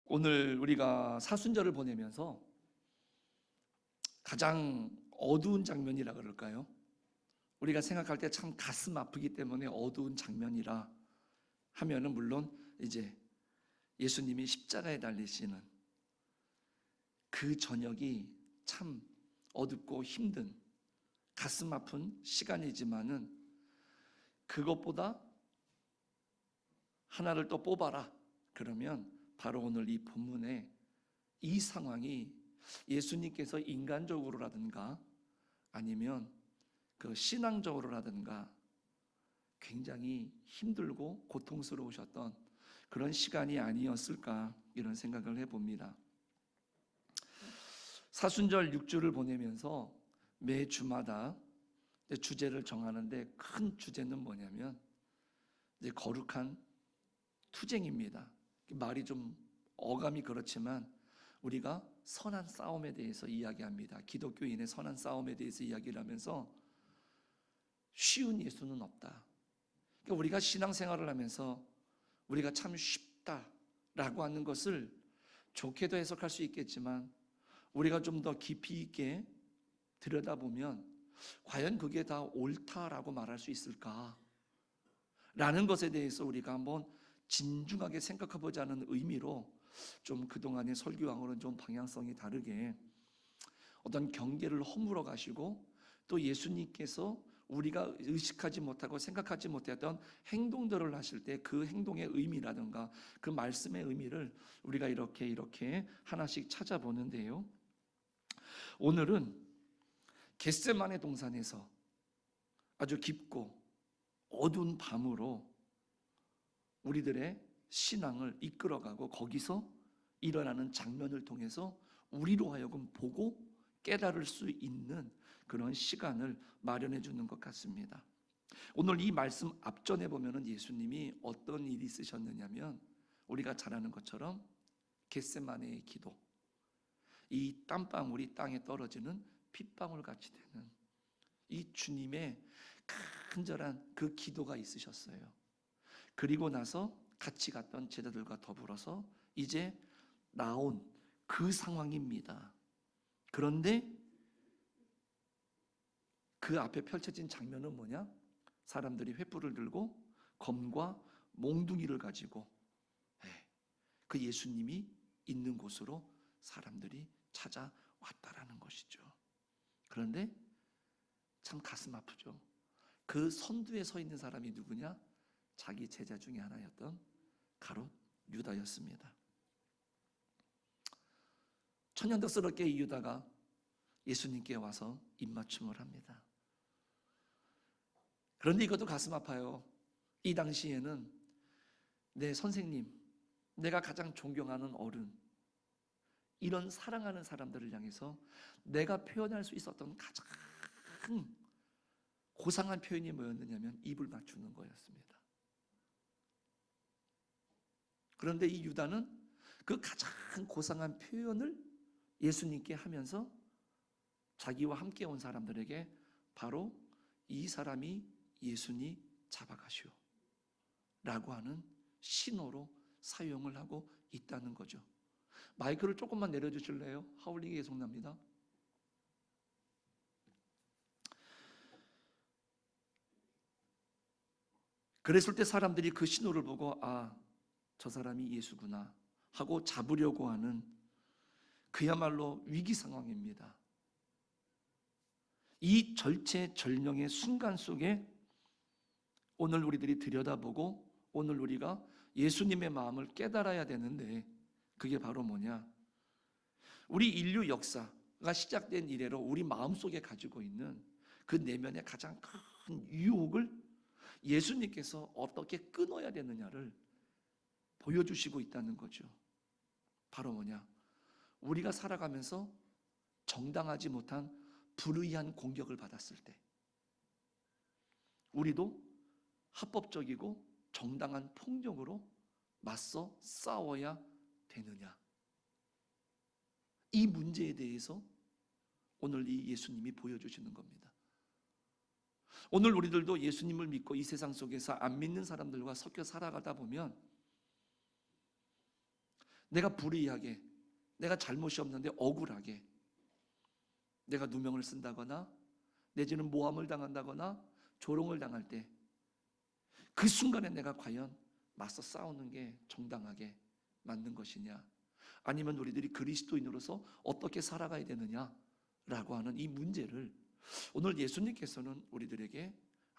오늘 우리가 사순절을 보내면서 가장 어두운 장면이라 그럴까요? 우리가 생각할 때 참 가슴 아프기 때문에 어두운 장면이라 하면은 물론 이제 예수님이 십자가에 달리시는 그 저녁이 참 어둡고 힘든 가슴 아픈 시간이지만은 그것보다 하나를 또 뽑아라 그러면 바로 오늘 이 본문에 이 상황이 예수님께서 인간적으로라든가 아니면 그 신앙적으로라든가 굉장히 힘들고 고통스러우셨던 그런 시간이 아니었을까 이런 생각을 해봅니다. 사순절 6주를 보내면서 매 주마다 주제를 정하는데 큰 주제는 뭐냐면 이제 거룩한 투쟁입니다. 말이 좀 어감이 그렇지만 우리가 선한 싸움에 대해서 이야기합니다. 기독교인의 선한 싸움에 대해서 이야기를 하면서 쉬운 예수는 없다. 그러니까 우리가 신앙생활을 하면서 우리가 참 쉽다라고 하는 것을 좋게도 해석할 수 있겠지만 우리가 좀 더 깊이 있게 들여다보면 과연 그게 다 옳다라고 말할 수 있을까? 라는 것에 대해서 우리가 한번 진중하게 생각해 보자는 의미로 좀 그동안의 설교왕으로는 좀 방향성이 다르게 어떤 경계를 허물어 가시고 또 예수님께서 우리가 의식하지 못하고 생각하지 못했던 행동들을 하실 때 그 행동의 의미라든가 그 말씀의 의미를 우리가 이렇게 하나씩 찾아보는데요. 오늘은 겟세마네 동산에서 아주 깊고 어두운 밤으로 우리들의 신앙을 이끌어가고 거기서 일어나는 장면을 통해서 우리로 하여금 보고 깨달을 수 있는 그런 시간을 마련해 주는 것 같습니다. 오늘 이 말씀 앞전에 보면은 예수님이 어떤 일이 있으셨느냐면 우리가 잘 아는 것처럼 겟세마네의 기도, 이 땀방울이 땅에 떨어지는 핏방울 같이 되는 이 주님의 간절한 그 기도가 있으셨어요. 그리고 나서 같이 갔던 제자들과 더불어서 이제 나온 그 상황입니다. 그런데 그 앞에 펼쳐진 장면은 뭐냐? 사람들이 횃불을 들고 검과 몽둥이를 가지고 그 예수님이 있는 곳으로 사람들이 찾아왔다라는 것이죠. 그런데 참 가슴 아프죠. 그 선두에 서 있는 사람이 누구냐? 자기 제자 중에 하나였던 가롯 유다였습니다. 천연덕스럽게 이 유다가 예수님께 와서 입맞춤을 합니다. 그런데 이것도 가슴 아파요. 이 당시에는 내 선생님, 내가 가장 존경하는 어른, 이런 사랑하는 사람들을 향해서 내가 표현할 수 있었던 가장 고상한 표현이 뭐였느냐면 입을 맞추는 거였습니다. 그런데 이 유다는 그 가장 고상한 표현을 예수님께 하면서 자기와 함께 온 사람들에게 바로 이 사람이 예수님 잡아가시오 라고 하는 신호로 사용을 하고 있다는 거죠. 마이크를 조금만 내려주실래요? 하울링이 계속 납니다. 그랬을 때 사람들이 그 신호를 보고 저 사람이 예수구나 하고 잡으려고 하는 그야말로 위기 상황입니다. 이 절체절명의 순간 속에 오늘 우리들이 들여다보고 오늘 우리가 예수님의 마음을 깨달아야 되는데 그게 바로 뭐냐? 우리 인류 역사가 시작된 이래로 우리 마음속에 가지고 있는 그 내면의 가장 큰 유혹을 예수님께서 어떻게 끊어야 되느냐를 보여주시고 있다는 거죠. 바로 뭐냐? 우리가 살아가면서 정당하지 못한 불의한 공격을 받았을 때 우리도 합법적이고 정당한 폭력으로 맞서 싸워야 되느냐? 이 문제에 대해서 오늘 이 예수님이 보여주시는 겁니다. 오늘 우리들도 예수님을 믿고 이 세상 속에서 안 믿는 사람들과 섞여 살아가다 보면 내가 불의하게, 내가 잘못이 없는데 억울하게 내가 누명을 쓴다거나 내지는 모함을 당한다거나 조롱을 당할 때 그 순간에 내가 과연 맞서 싸우는 게 정당하게 맞는 것이냐, 아니면 우리들이 그리스도인으로서 어떻게 살아가야 되느냐라고 하는 이 문제를 오늘 예수님께서는 우리들에게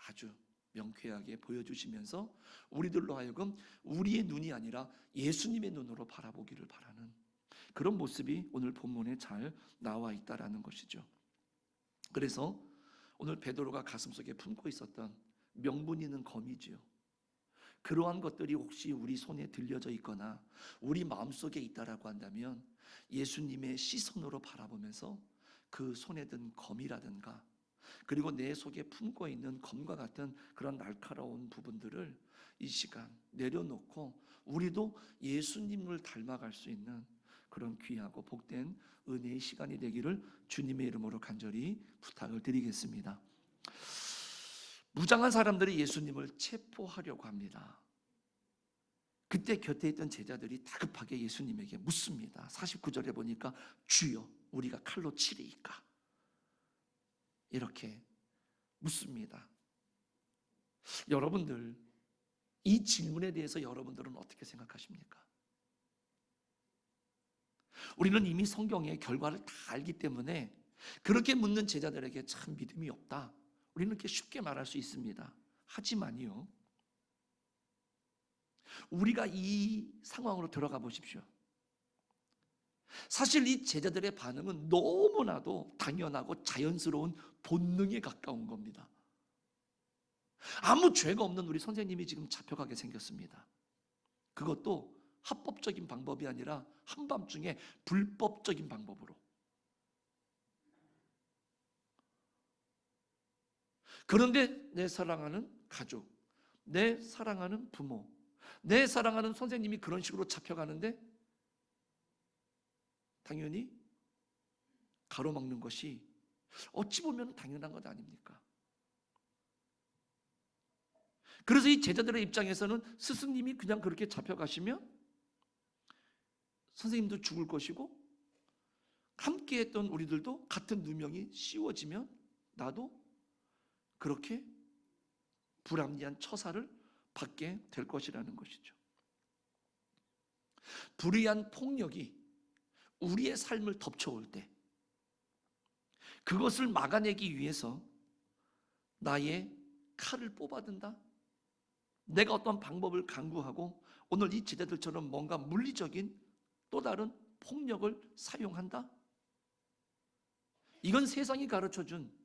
아주 명쾌하게 보여주시면서 우리들로 하여금 우리의 눈이 아니라 예수님의 눈으로 바라보기를 바라는 그런 모습이 오늘 본문에 잘 나와 있다라는 것이죠. 그래서 오늘 베드로가 가슴속에 품고 있었던 명분 있는 검이지요. 그러한 것들이 혹시 우리 손에 들려져 있거나 우리 마음속에 있다라고 한다면 예수님의 시선으로 바라보면서 그 손에 든 검이라든가 그리고 내 속에 품고 있는 검과 같은 그런 날카로운 부분들을 이 시간 내려놓고 우리도 예수님을 닮아갈 수 있는 그런 귀하고 복된 은혜의 시간이 되기를 주님의 이름으로 간절히 부탁을 드리겠습니다. 무장한 사람들이 예수님을 체포하려고 합니다. 그때 곁에 있던 제자들이 다급하게 예수님에게 묻습니다. 49절에 보니까 주여 우리가 칼로 치리이까, 이렇게 묻습니다. 여러분들, 이 질문에 대해서 여러분들은 어떻게 생각하십니까? 우리는 이미 성경의 결과를 다 알기 때문에 그렇게 묻는 제자들에게 참 믿음이 없다, 우리는 이렇게 쉽게 말할 수 있습니다. 하지만요, 우리가 이 상황으로 들어가 보십시오. 사실 이 제자들의 반응은 너무나도 당연하고 자연스러운 본능에 가까운 겁니다. 아무 죄가 없는 우리 선생님이 지금 잡혀가게 생겼습니다. 그것도 합법적인 방법이 아니라 한밤중에 불법적인 방법으로. 그런데 내 사랑하는 가족, 내 사랑하는 부모, 내 사랑하는 선생님이 그런 식으로 잡혀가는데 당연히 가로막는 것이 어찌 보면 당연한 것 아닙니까? 그래서 이 제자들의 입장에서는 스승님이 그냥 그렇게 잡혀가시면 선생님도 죽을 것이고 함께 했던 우리들도 같은 누명이 씌워지면 나도 그렇게 불합리한 처사를 받게 될 것이라는 것이죠. 불의한 폭력이 우리의 삶을 덮쳐올 때 그것을 막아내기 위해서 나의 칼을 뽑아든다, 내가 어떤 방법을 강구하고 오늘 이 제자들처럼 뭔가 물리적인 또 다른 폭력을 사용한다, 이건 세상이 가르쳐준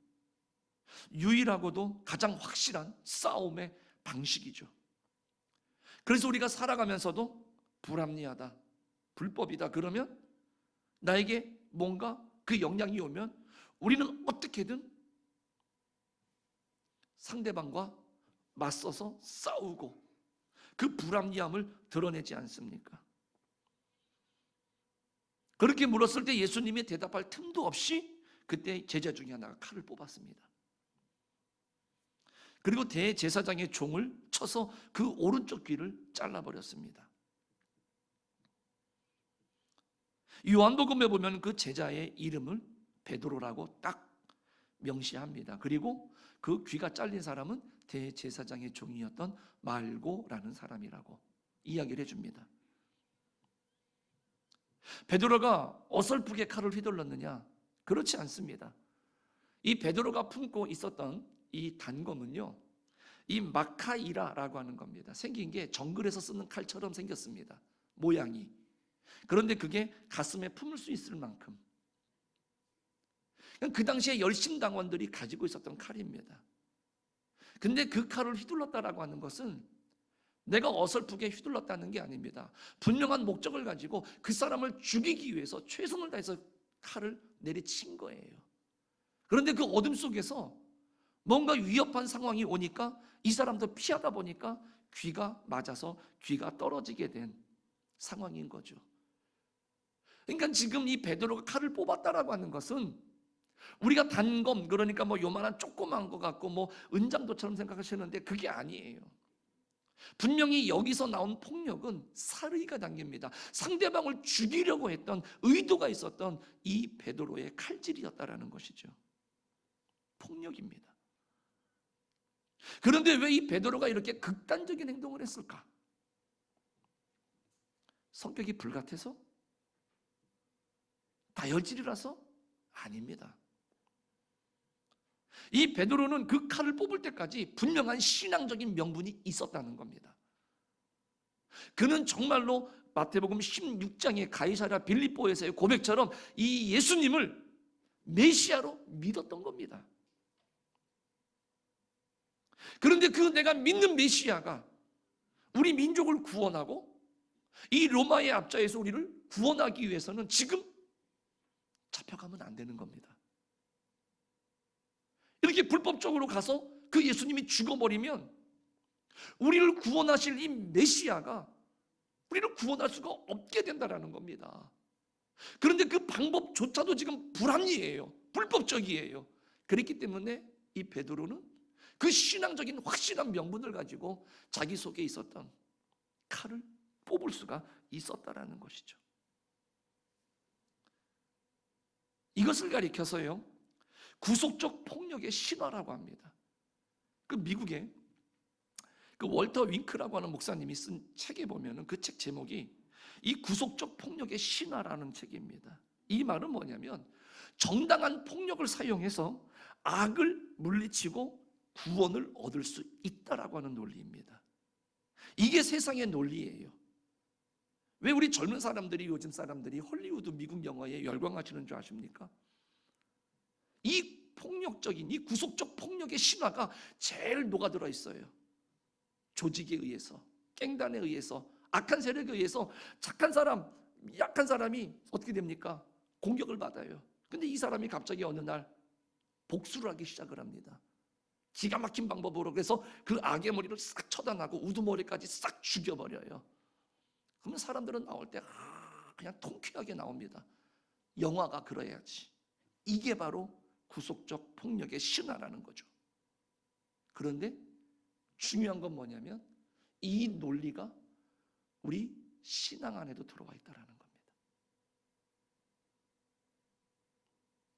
유일하고도 가장 확실한 싸움의 방식이죠. 그래서 우리가 살아가면서도 불합리하다, 불법이다 그러면 나에게 뭔가 그 영향이 오면 우리는 어떻게든 상대방과 맞서서 싸우고 그 불합리함을 드러내지 않습니까? 그렇게 물었을 때 예수님이 대답할 틈도 없이 그때 제자 중에 하나가 칼을 뽑았습니다. 그리고 대제사장의 종을 쳐서 그 오른쪽 귀를 잘라버렸습니다. 요한복음에 보면 그 제자의 이름을 베드로라고 딱 명시합니다. 그리고 그 귀가 잘린 사람은 대제사장의 종이었던 말고라는 사람이라고 이야기를 해줍니다. 베드로가 어설프게 칼을 휘둘렀느냐? 그렇지 않습니다. 이 베드로가 품고 있었던 이 단검은요, 이 마카이라라고 하는 겁니다. 생긴 게 정글에서 쓰는 칼처럼 생겼습니다, 모양이. 그런데 그게 가슴에 품을 수 있을 만큼 그 당시에 열심당원들이 가지고 있었던 칼입니다. 근데 그 칼을 휘둘렀다라고 하는 것은 내가 어설프게 휘둘렀다는 게 아닙니다. 분명한 목적을 가지고 그 사람을 죽이기 위해서 최선을 다해서 칼을 내리친 거예요. 그런데 그 어둠 속에서 뭔가 위협한 상황이 오니까 이 사람도 피하다 보니까 귀가 맞아서 귀가 떨어지게 된 상황인 거죠. 그러니까 지금 이 베드로가 칼을 뽑았다라고 하는 것은 우리가 단검, 그러니까 뭐 요만한 조그만 거 같고 뭐 은장도처럼 생각하시는데 그게 아니에요. 분명히 여기서 나온 폭력은 살의가 담깁니다. 상대방을 죽이려고 했던 의도가 있었던 이 베드로의 칼질이었다라는 것이죠. 폭력입니다. 그런데 왜 이 베드로가 이렇게 극단적인 행동을 했을까? 성격이 불같아서? 다혈질이라서? 아닙니다. 이 베드로는 그 칼을 뽑을 때까지 분명한 신앙적인 명분이 있었다는 겁니다. 그는 정말로 마태복음 16장의 가이사랴 빌립보에서의 고백처럼 이 예수님을 메시아로 믿었던 겁니다. 그런데 그 내가 믿는 메시아가 우리 민족을 구원하고 이 로마의 압자에서 우리를 구원하기 위해서는 지금 잡혀가면 안 되는 겁니다. 이렇게 불법적으로 가서 그 예수님이 죽어버리면 우리를 구원하실 이 메시아가 우리를 구원할 수가 없게 된다는 겁니다. 그런데 그 방법조차도 지금 불합리해요. 불법적이에요. 그렇기 때문에 이 베드로는 그 신앙적인 확실한 명분을 가지고 자기 속에 있었던 칼을 뽑을 수가 있었다라는 것이죠. 이것을 가리켜서요, 구속적 폭력의 신화라고 합니다. 그 미국의 그 월터 윙크라고 하는 목사님이 쓴 책에 보면은 그 책 제목이 이 구속적 폭력의 신화라는 책입니다. 이 말은 뭐냐면 정당한 폭력을 사용해서 악을 물리치고 구원을 얻을 수 있다라고 하는 논리입니다. 이게 세상의 논리예요. 왜 우리 젊은 사람들이, 요즘 사람들이 헐리우드 미국 영화에 열광하시는 줄 아십니까? 이 폭력적인, 이 구속적 폭력의 신화가 제일 녹아들어 있어요. 조직에 의해서, 깽단에 의해서, 악한 세력에 의해서 착한 사람, 약한 사람이 어떻게 됩니까? 공격을 받아요. 근데 이 사람이 갑자기 어느 날 복수를 하기 시작을 합니다. 기가 막힌 방법으로. 그래서 그 악의 머리를 싹 쳐다나고 우두머리까지 싹 죽여버려요. 그러면 사람들은 나올 때 그냥 통쾌하게 나옵니다. 영화가 그래야지. 이게 바로 구속적 폭력의 신화라는 거죠. 그런데 중요한 건 뭐냐면 이 논리가 우리 신앙 안에도 들어와 있다는 겁니다.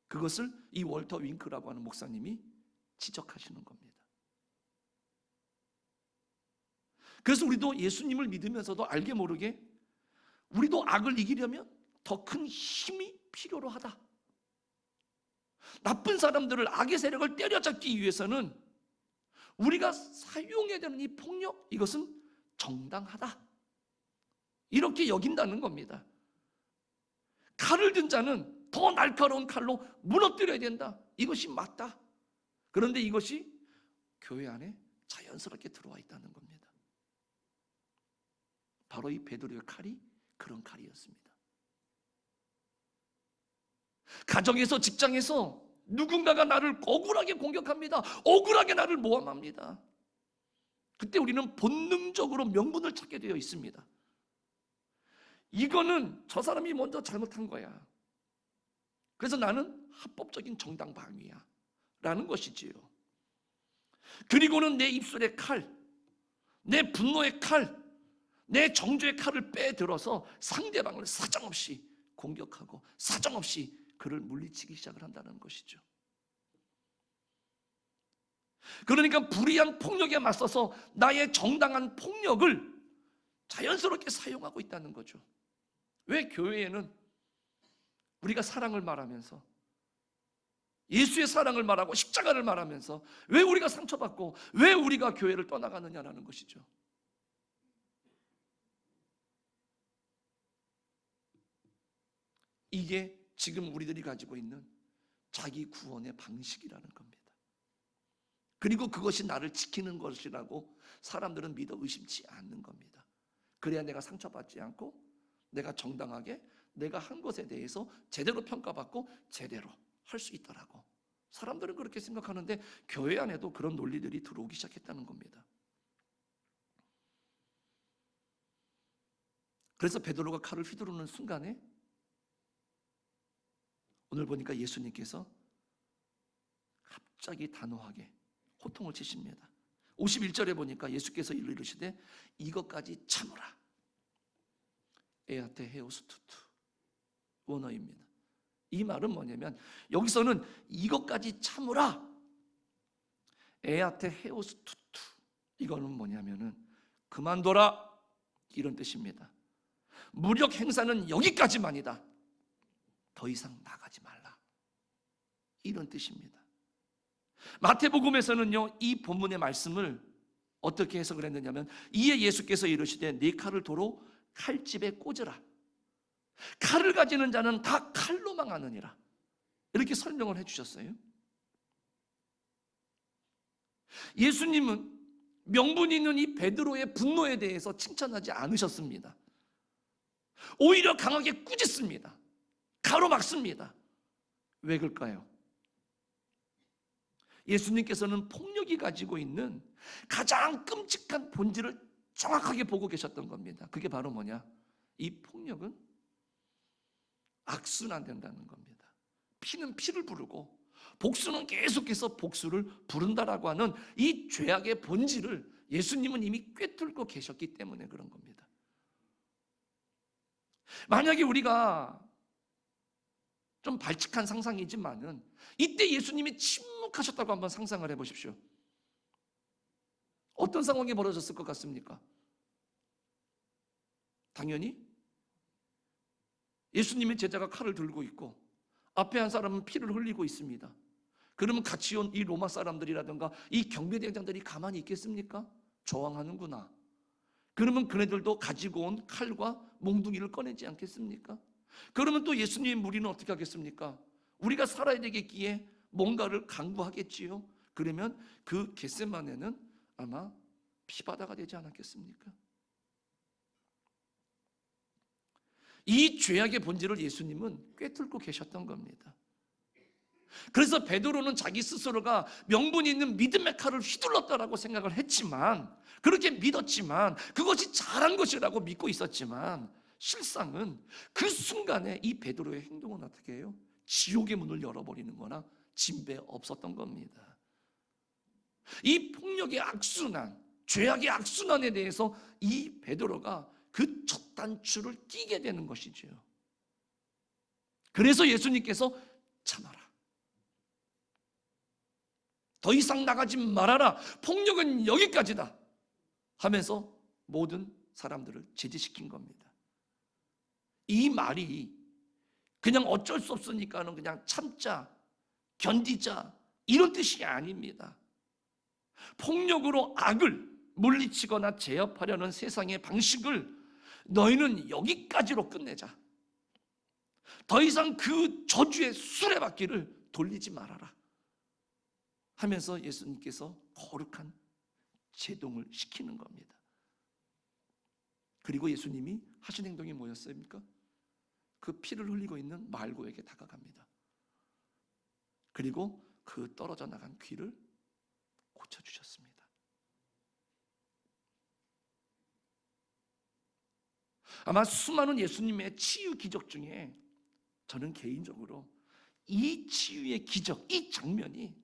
그것을 이 월터 윙크라고 하는 목사님이 지적하시는 겁니다. 그래서 우리도 예수님을 믿으면서도 알게 모르게 우리도 악을 이기려면 더 큰 힘이 필요로 하다. 나쁜 사람들을, 악의 세력을 때려잡기 위해서는 우리가 사용해야 되는 이 폭력, 이것은 정당하다. 이렇게 여긴다는 겁니다. 칼을 든 자는 더 날카로운 칼로 무너뜨려야 된다. 이것이 맞다. 그런데 이것이 교회 안에 자연스럽게 들어와 있다는 겁니다. 바로 이 베드로의 칼이 그런 칼이었습니다. 가정에서, 직장에서 누군가가 나를 억울하게 공격합니다. 억울하게 나를 모함합니다. 그때 우리는 본능적으로 명분을 찾게 되어 있습니다. 이거는 저 사람이 먼저 잘못한 거야. 그래서 나는 합법적인 정당 방위야 라는 것이지요. 그리고는 내 입술의 칼, 내 분노의 칼, 내 정죄의 칼을 빼들어서 상대방을 사정없이 공격하고 사정없이 그를 물리치기 시작을 한다는 것이죠. 그러니까 불의한 폭력에 맞서서 나의 정당한 폭력을 자연스럽게 사용하고 있다는 거죠. 왜 교회에는 우리가 사랑을 말하면서, 예수의 사랑을 말하고 십자가를 말하면서 왜 우리가 상처받고 왜 우리가 교회를 떠나가느냐라는 것이죠. 이게 지금 우리들이 가지고 있는 자기 구원의 방식이라는 겁니다. 그리고 그것이 나를 지키는 것이라고 사람들은 믿어 의심치 않는 겁니다. 그래야 내가 상처받지 않고 내가 정당하게 내가 한 것에 대해서 제대로 평가받고 제대로 할 수 있더라고. 사람들은 그렇게 생각하는데 교회 안에도 그런 논리들이 들어오기 시작했다는 겁니다. 그래서 베드로가 칼을 휘두르는 순간에 오늘 보니까 예수님께서 갑자기 단호하게 호통을 치십니다. 51절에 보니까 예수께서 이르시되 이것까지 참으라. 에아테 헤오스투투 원어입니다. 이 말은 뭐냐면 여기서는 이것까지 참으라. 에아테 헤오스투투, 이거는 뭐냐면은 그만둬라, 이런 뜻입니다. 무력 행사는 여기까지만이다. 더 이상 나가지 말라, 이런 뜻입니다. 마태복음에서는요, 이 본문의 말씀을 어떻게 해석을 했느냐면 이에 예수께서 이르시되 네 칼을 도로 칼집에 꽂으라. 칼을 가지는 자는 다 칼로 망하느니라, 이렇게 설명을 해주셨어요. 예수님은 명분이 있는 이 베드로의 분노에 대해서 칭찬하지 않으셨습니다. 오히려 강하게 꾸짖습니다. 가로막습니다. 왜 그럴까요? 예수님께서는 폭력이 가지고 있는 가장 끔찍한 본질을 정확하게 보고 계셨던 겁니다. 그게 바로 뭐냐? 이 폭력은 악순환된다는 겁니다. 피는 피를 부르고 복수는 계속해서 복수를 부른다라고 하는 이 죄악의 본질을 예수님은 이미 꿰뚫고 계셨기 때문에 그런 겁니다. 만약에 우리가 좀 발칙한 상상이지만은 이때 예수님이 침묵하셨다고 한번 상상을 해보십시오. 어떤 상황이 벌어졌을 것 같습니까? 당연히 예수님의 제자가 칼을 들고 있고 앞에 한 사람은 피를 흘리고 있습니다. 그러면 같이 온 이 로마 사람들이라든가 이 경비대장들이 가만히 있겠습니까? 저항하는구나. 그러면 그네들도 가지고 온 칼과 몽둥이를 꺼내지 않겠습니까? 그러면 또 예수님의 무리는 어떻게 하겠습니까? 우리가 살아야 되겠기에 뭔가를 강구하겠지요. 그러면 그 겟세마네는 아마 피바다가 되지 않았겠습니까? 이 죄악의 본질을 예수님은 꿰뚫고 계셨던 겁니다. 그래서 베드로는 자기 스스로가 명분이 있는 믿음의 칼을 휘둘렀다라고 생각을 했지만, 그렇게 믿었지만, 그것이 잘한 것이라고 믿고 있었지만, 실상은 그 순간에 이 베드로의 행동은 어떻게 해요? 지옥의 문을 열어버리는 거나 진배 없었던 겁니다. 이 폭력의 악순환, 죄악의 악순환에 대해서 이 베드로가 그 첫 단추를 끼게 되는 것이죠. 그래서 예수님께서 참아라, 더 이상 나가지 말아라, 폭력은 여기까지다 하면서 모든 사람들을 제지시킨 겁니다. 이 말이 그냥 어쩔 수 없으니까는 그냥 참자, 견디자, 이런 뜻이 아닙니다. 폭력으로 악을 물리치거나 제압하려는 세상의 방식을 너희는 여기까지로 끝내자. 더 이상 그 저주의 수레바퀴를 돌리지 말아라 하면서 예수님께서 거룩한 제동을 시키는 겁니다. 그리고 예수님이 하신 행동이 뭐였습니까? 그 피를 흘리고 있는 말고에게 다가갑니다. 그리고 그 떨어져 나간 귀를 고쳐주셨습니다. 아마 수많은 예수님의 치유 기적 중에 저는 개인적으로 이 치유의 기적, 이 장면이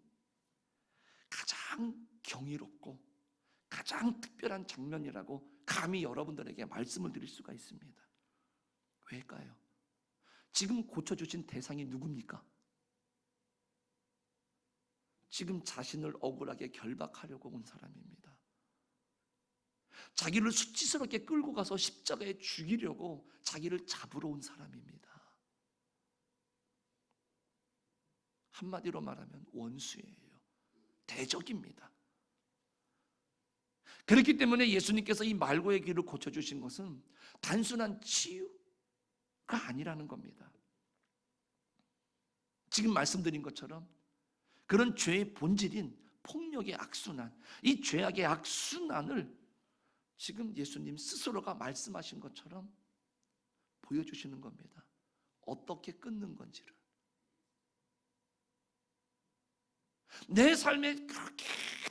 가장 경이롭고 가장 특별한 장면이라고 감히 여러분들에게 말씀을 드릴 수가 있습니다. 왜일까요? 지금 고쳐주신 대상이 누굽니까? 지금 자신을 억울하게 결박하려고 온 사람입니다. 자기를 수치스럽게 끌고 가서 십자가에 죽이려고 자기를 잡으러 온 사람입니다. 한마디로 말하면 원수예요. 대적입니다. 그렇기 때문에 예수님께서 이 말고의 귀를 고쳐주신 것은 단순한 치유가 아니라는 겁니다. 지금 말씀드린 것처럼 그런 죄의 본질인 폭력의 악순환, 이 죄악의 악순환을 지금 예수님 스스로가 말씀하신 것처럼 보여주시는 겁니다. 어떻게 끊는 건지를. 내 삶에 그렇게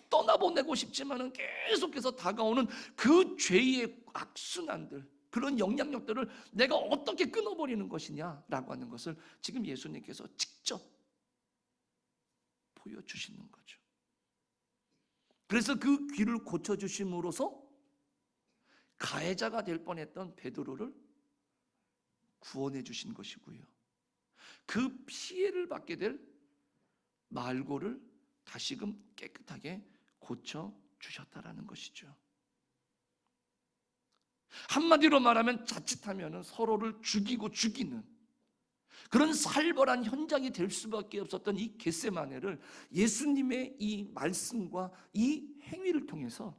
떠나보내고 싶지만은 계속해서 다가오는 그 죄의 악순환들, 그런 영향력들을 내가 어떻게 끊어버리는 것이냐라고 하는 것을 지금 예수님께서 직접 보여주시는 거죠. 그래서 그 귀를 고쳐주심으로써 가해자가 될 뻔했던 베드로를 구원해 주신 것이고요, 그 피해를 받게 될 말고를 다시금 깨끗하게 고쳐 주셨다라는 것이죠. 한마디로 말하면 자칫하면 서로를 죽이고 죽이는 그런 살벌한 현장이 될 수밖에 없었던 이 겟세마네를 예수님의 이 말씀과 이 행위를 통해서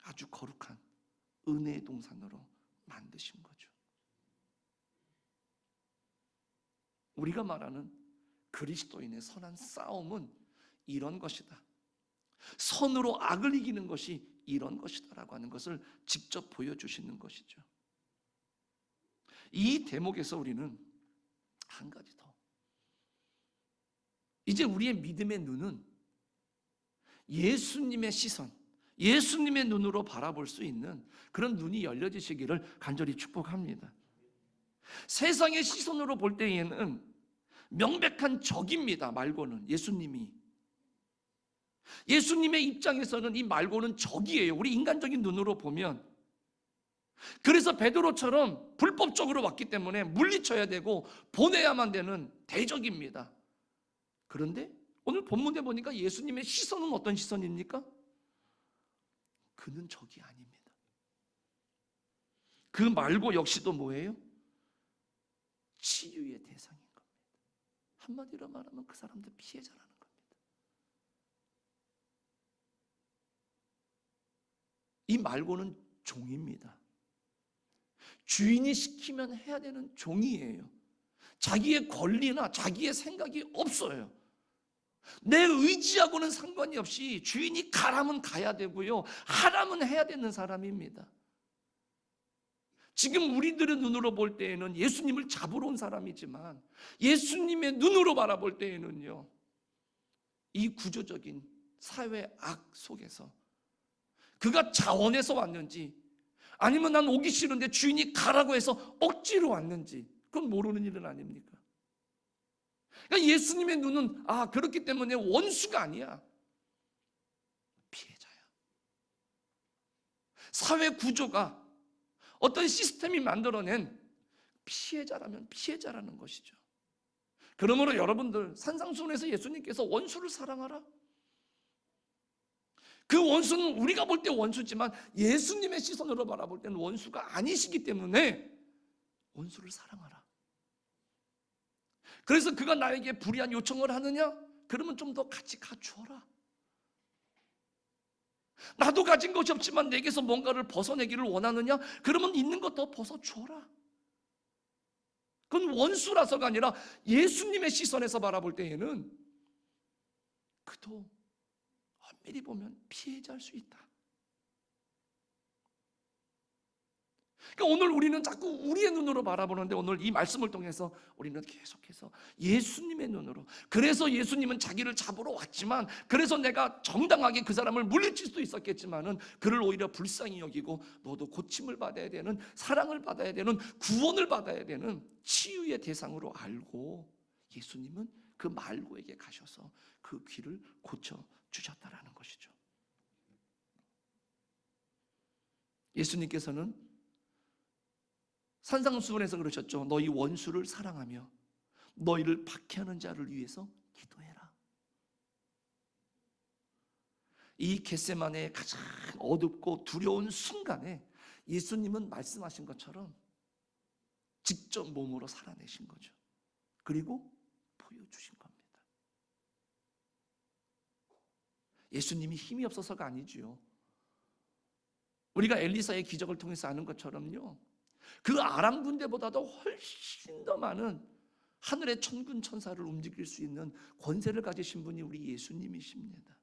아주 거룩한 은혜의 동산으로 만드신 거죠. 우리가 말하는 그리스도인의 선한 싸움은 이런 것이다, 선으로 악을 이기는 것이 이런 것이다라고 하는 것을 직접 보여주시는 것이죠. 이 대목에서 우리는 한 가지 더, 이제 우리의 믿음의 눈은 예수님의 시선, 예수님의 눈으로 바라볼 수 있는 그런 눈이 열려지시기를 간절히 축복합니다. 세상의 시선으로 볼 때에는 명백한 적입니다. 말고는 예수님의 입장에서는 이 말고는 적이에요. 우리 인간적인 눈으로 보면. 그래서 베드로처럼 불법적으로 왔기 때문에 물리쳐야 되고 보내야만 되는 대적입니다. 그런데 오늘 본문에 보니까 예수님의 시선은 어떤 시선입니까? 그는 적이 아닙니다. 그 말고 역시도 뭐예요? 치유의 대상인 겁니다. 한마디로 말하면 그 사람도 피해자라는 겁니다. 이 말고는 종입니다. 주인이 시키면 해야 되는 종이에요. 자기의 권리나 자기의 생각이 없어요. 내 의지하고는 상관이 없이 주인이 가라면 가야 되고요, 하라면 해야 되는 사람입니다. 지금 우리들의 눈으로 볼 때에는 예수님을 잡으러 온 사람이지만 예수님의 눈으로 바라볼 때에는요, 이 구조적인 사회 악 속에서 그가 자원해서 왔는지 아니면 난 오기 싫은데 주인이 가라고 해서 억지로 왔는지 그건 모르는 일은 아닙니까? 그러니까 예수님의 눈은 그렇기 때문에 원수가 아니야, 피해자야. 사회 구조가 어떤 시스템이 만들어낸 피해자라면 피해자라는 것이죠. 그러므로 여러분들, 산상수훈에서 예수님께서 원수를 사랑하라, 그 원수는 우리가 볼 때 원수지만 예수님의 시선으로 바라볼 때는 원수가 아니시기 때문에 원수를 사랑하라. 그래서 그가 나에게 불의한 요청을 하느냐? 그러면 좀 더 같이 갖추어라. 나도 가진 것이 없지만 내게서 뭔가를 벗어내기를 원하느냐? 그러면 있는 것 더 벗어주어라. 그건 원수라서가 아니라 예수님의 시선에서 바라볼 때에는 그도 엄밀히 보면 피해자일 수 있다. 그러니까 오늘 우리는 자꾸 우리의 눈으로 바라보는데 오늘 이 말씀을 통해서 우리는 계속해서 예수님의 눈으로, 그래서 예수님은 자기를 잡으러 왔지만, 그래서 내가 정당하게 그 사람을 물리칠 수도 있었겠지만은 그를 오히려 불쌍히 여기고 너도 고침을 받아야 되는, 사랑을 받아야 되는, 구원을 받아야 되는 치유의 대상으로 알고 예수님은 그 말고에게 가셔서 그 귀를 고쳐 주셨다라는 것이죠. 예수님께서는 산상수훈에서 그러셨죠. 너희 원수를 사랑하며 너희를 박해하는 자를 위해서 기도해라. 이 겟세마네의 가장 어둡고 두려운 순간에 예수님은 말씀하신 것처럼 직접 몸으로 살아내신 거죠. 그리고 보여주신 겁니다. 예수님이 힘이 없어서가 아니지요. 우리가 엘리사의 기적을 통해서 아는 것처럼요, 그 아람 군대보다도 훨씬 더 많은 하늘의 천군 천사를 움직일 수 있는 권세를 가지신 분이 우리 예수님이십니다.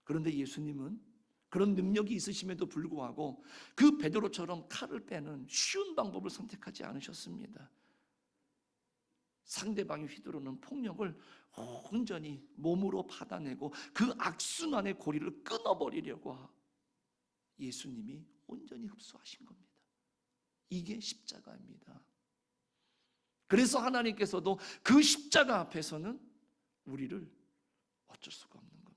그런데 예수님은 그런 능력이 있으심에도 불구하고 그 베드로처럼 칼을 빼는 쉬운 방법을 선택하지 않으셨습니다. 상대방이 휘두르는 폭력을 온전히 몸으로 받아내고 그 악순환의 고리를 끊어버리려고 예수님이 온전히 흡수하신 겁니다. 이게 십자가입니다. 그래서 하나님께서도 그 십자가 앞에서는 우리를 어쩔 수가 없는 겁니다.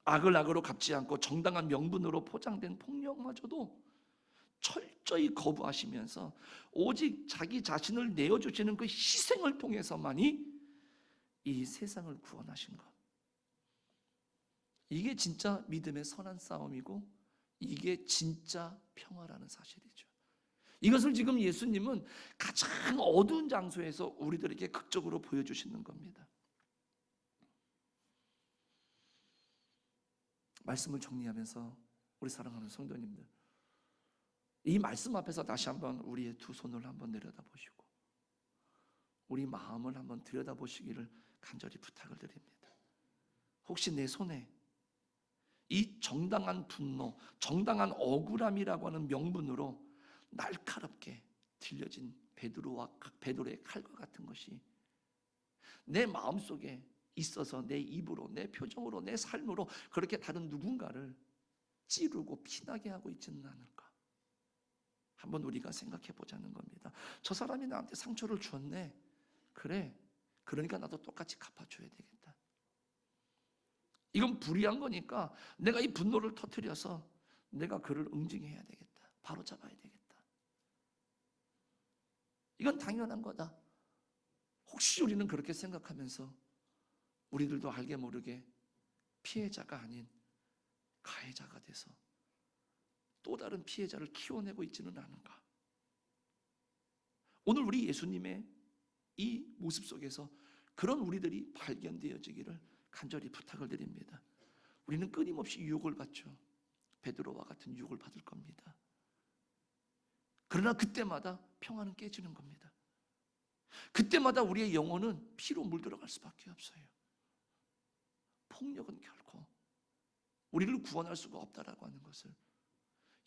악을 악으로 갚지 않고 정당한 명분으로 포장된 폭력마저도 철저히 거부하시면서 오직 자기 자신을 내어주시는 그 희생을 통해서만이 이 세상을 구원하신 것. 이게 진짜 믿음의 선한 싸움이고 이게 진짜 평화라는 사실이죠. 이것을 지금 예수님은 가장 어두운 장소에서 우리들에게 극적으로 보여주시는 겁니다. 말씀을 정리하면서 우리 사랑하는 성도님들, 이 말씀 앞에서 다시 한번 우리의 두 손을 한번 내려다보시고 우리 마음을 한번 들여다보시기를 간절히 부탁을 드립니다. 혹시 내 손에 이 정당한 분노, 정당한 억울함이라고 하는 명분으로 날카롭게 들려진 베드로의 칼과 같은 것이 내 마음속에 있어서 내 입으로, 내 표정으로, 내 삶으로 그렇게 다른 누군가를 찌르고 피나게 하고 있지는 않을까? 한번 우리가 생각해 보자는 겁니다. 저 사람이 나한테 상처를 주었네. 그래, 그러니까 나도 똑같이 갚아줘야 되겠다. 이건 불의한 거니까 내가 이 분노를 터뜨려서 내가 그를 응징해야 되겠다. 바로 잡아야 되겠다. 이건 당연한 거다. 혹시 우리는 그렇게 생각하면서 우리들도 알게 모르게 피해자가 아닌 가해자가 돼서 또 다른 피해자를 키워내고 있지는 않은가? 오늘 우리 예수님의 이 모습 속에서 그런 우리들이 발견되어지기를 간절히 부탁을 드립니다. 우리는 끊임없이 유혹을 받죠. 베드로와 같은 유혹을 받을 겁니다. 그러나 그때마다 평화는 깨지는 겁니다. 그때마다 우리의 영혼은 피로 물들어갈 수밖에 없어요. 폭력은 결코 우리를 구원할 수가 없다라고 하는 것을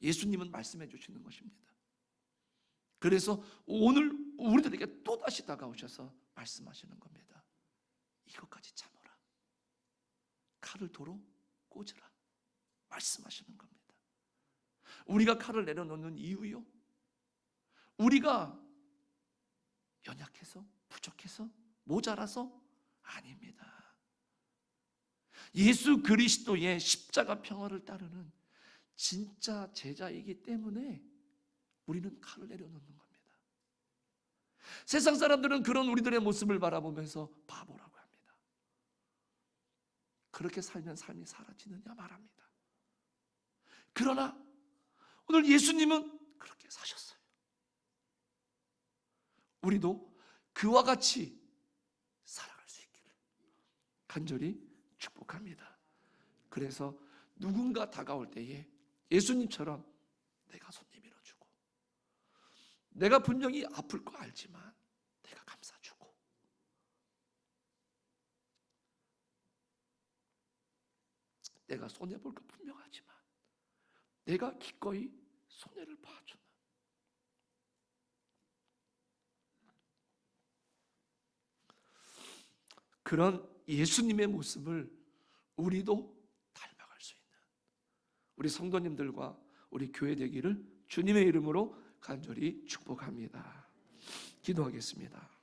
예수님은 말씀해 주시는 것입니다. 그래서 오늘 우리들에게 또다시 다가오셔서 말씀하시는 겁니다. 이것까지 참아라. 칼을 도로 꽂으라. 말씀하시는 겁니다. 우리가 칼을 내려놓는 이유요? 우리가 연약해서, 부족해서, 모자라서? 아닙니다. 예수 그리스도의 십자가 평화를 따르는 진짜 제자이기 때문에 우리는 칼을 내려놓는 겁니다. 세상 사람들은 그런 우리들의 모습을 바라보면서 바보라고 합니다. 그렇게 살면 삶이 사라지느냐 말합니다. 그러나 오늘 예수님은 그렇게 사셨어요. 우리도 그와 같이 살아갈 수 있기를 간절히 축복합니다. 그래서 누군가 다가올 때에 예수님처럼 내가 손 내밀어주고 내가 분명히 아플 거 알지만 내가 감싸주고 내가 손해볼 거 분명하지만 내가 기꺼이 손해를 봐주는 그런 예수님의 모습을 우리도 닮아갈 수 있는 우리 성도님들과 우리 교회 되기를 주님의 이름으로 간절히 축복합니다. 기도하겠습니다.